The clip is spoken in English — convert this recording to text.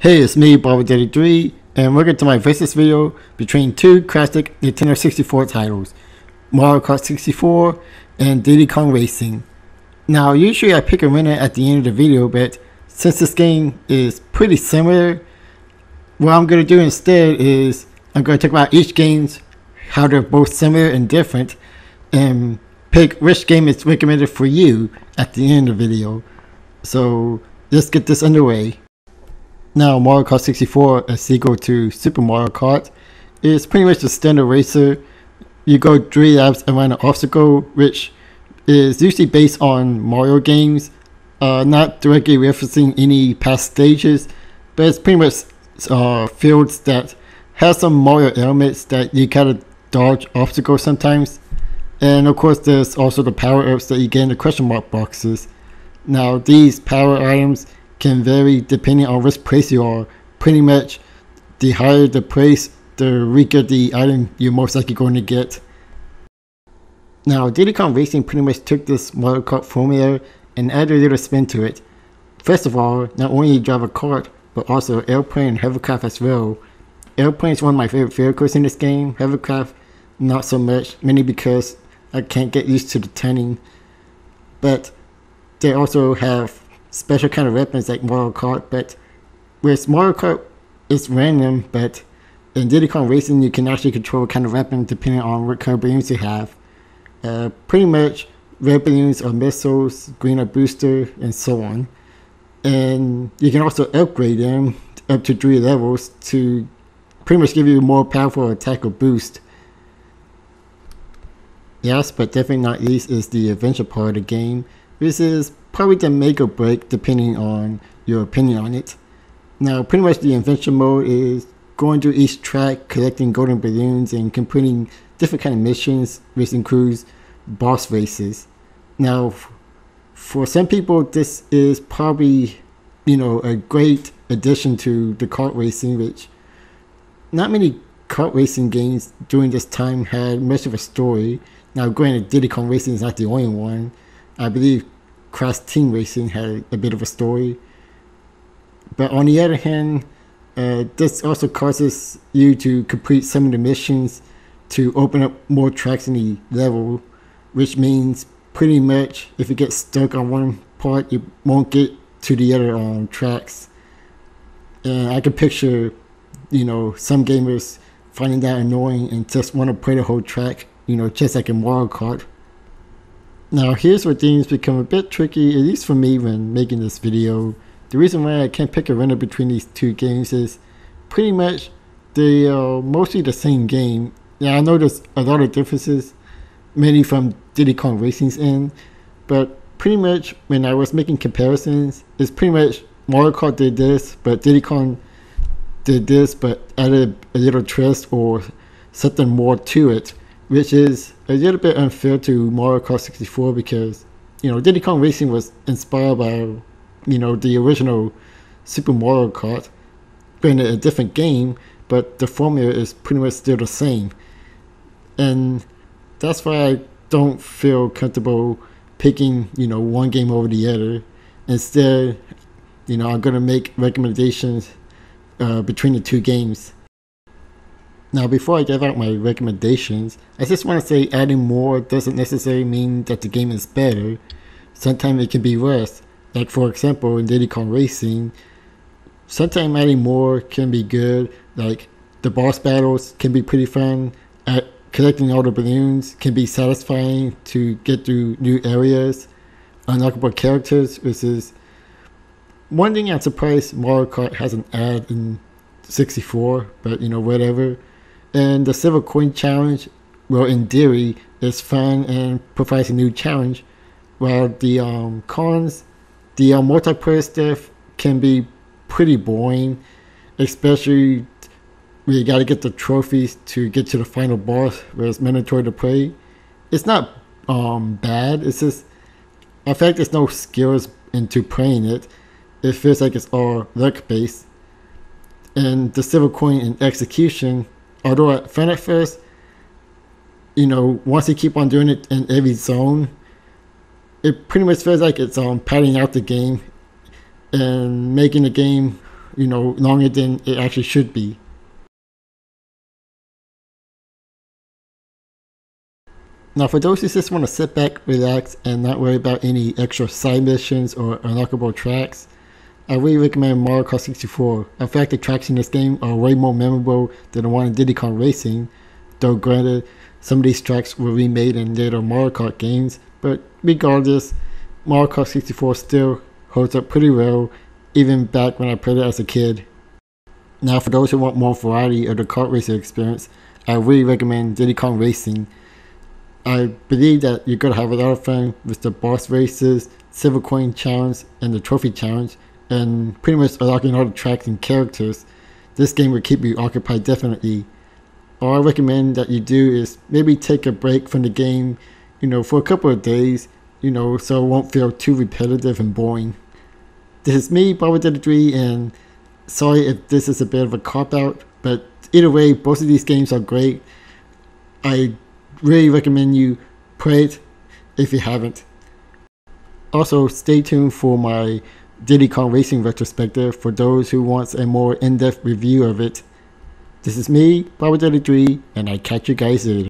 Hey, it's me, Diddy, and welcome to my versus video between two classic Nintendo 64 titles, Mario Kart 64 and Diddy Kong Racing. Now, usually I pick a winner at the end of the video, but since this game is pretty similar, what I'm going to do instead is I'm going to talk about each game's how they're both similar and different, and pick which game is recommended for you at the end of the video. So let's get this underway. Now, Mario Kart 64, a sequel to Super Mario Kart, is pretty much a standard racer. You go 3 laps around an obstacle, which is usually based on Mario games, not directly referencing any past stages, but it's pretty much fields that have some Mario elements that you kind of dodge obstacles sometimes. And of course, there's also the power-ups that you get in the question mark boxes. Now, these power items can vary depending on which place you are. Pretty much, the higher the place, the weaker the item you're most likely going to get. Now, Diddy Kong Racing pretty much took this Mario Kart formula and added a little spin to it. First of all, not only you drive a kart, but also airplane and hovercraft as well. Airplane is one of my favorite vehicles in this game. Hovercraft, not so much, mainly because I can't get used to the turning. But they also have special kind of weapons like Mario Kart, but with Mario Kart it's random, but in Diddy Kong Racing you can actually control what kind of weapon depending on what kind of balloons you have. Pretty much red balloons are missiles, green are booster, and so on. And you can also upgrade them up to 3 levels to pretty much give you a more powerful attack or boost. Last but definitely not least is the adventure part of the game. This is probably the make or break depending on your opinion on it. Now, pretty much the adventure mode is going through each track, collecting golden balloons, and completing different kind of missions, which includes boss races. Now, for some people, this is probably, a great addition to the kart racing, which not many kart racing games during this time had much of a story. Now, granted, Diddy Kong Racing is not the only one. I believe Cross Team Racing had a bit of a story. But on the other hand, this also causes you to complete some of the missions to open up more tracks in the level, which means pretty much if you get stuck on one part, you won't get to the other tracks. And I can picture, some gamers finding that annoying and just want to play the whole track, just like in Mario Kart. Now, here's where things become a bit tricky, at least for me when making this video. The reason why I can't pick a winner between these two games is pretty much they are mostly the same game. Yeah, I know there's a lot of differences, mainly from Diddy Kong Racing's end, but pretty much when I was making comparisons, it's pretty much Mario Kart did this, but Diddy Kong did this, but added a little twist or something more to it, which is a little bit unfair to Mario Kart 64 because, Diddy Kong Racing was inspired by, the original Super Mario Kart, granted a different game, but the formula is pretty much still the same. And that's why I don't feel comfortable picking, one game over the other. Instead, I'm going to make recommendations between the two games. Now, before I give out my recommendations, I just want to say adding more doesn't necessarily mean that the game is better. Sometimes it can be worse. Like, for example, in Diddy Kong Racing, sometimes adding more can be good. Like, the boss battles can be pretty fun. Collecting all the balloons can be satisfying to get through new areas. Unlockable characters, which is one thing I'm surprised Mario Kart hasn't added in 64, but whatever. And the Silver Coin Challenge, well, in theory, is fun and provides a new challenge. While the cons, the multiplayer stuff can be pretty boring, especially when you gotta get the trophies to get to the final boss where it's mandatory to play. It's not bad, it's just, in fact, there's no skills into playing it. It feels like it's all luck based. And the Silver Coin in execution, although fun at first, once you keep on doing it in every zone, it pretty much feels like it's padding out the game and making the game longer than it actually should be. Now, for those who just want to sit back, relax, and not worry about any extra side missions or unlockable tracks, I really recommend Mario Kart 64. In fact, the tracks in this game are way more memorable than the one in Diddy Kong Racing, though granted, some of these tracks were remade in later Mario Kart games, but regardless, Mario Kart 64 still holds up pretty well, even back when I played it as a kid. Now, for those who want more variety of the kart racing experience, I really recommend Diddy Kong Racing. I believe that you're going to have a lot of fun with the boss races, silver coin challenge, and the trophy challenge, and pretty much unlocking all the tracks and characters. This game will keep you occupied definitely. All I recommend that you do is maybe take a break from the game, for a couple of days, so it won't feel too repetitive and boring. This is me, Bobby33, and sorry if this is a bit of a cop-out, but either way, both of these games are great. I really recommend you play it if you haven't. Also, stay tuned for my Diddy Kong Racing retrospective for those who want a more in-depth review of it. This is me, Bobby33, and I catch you guys later.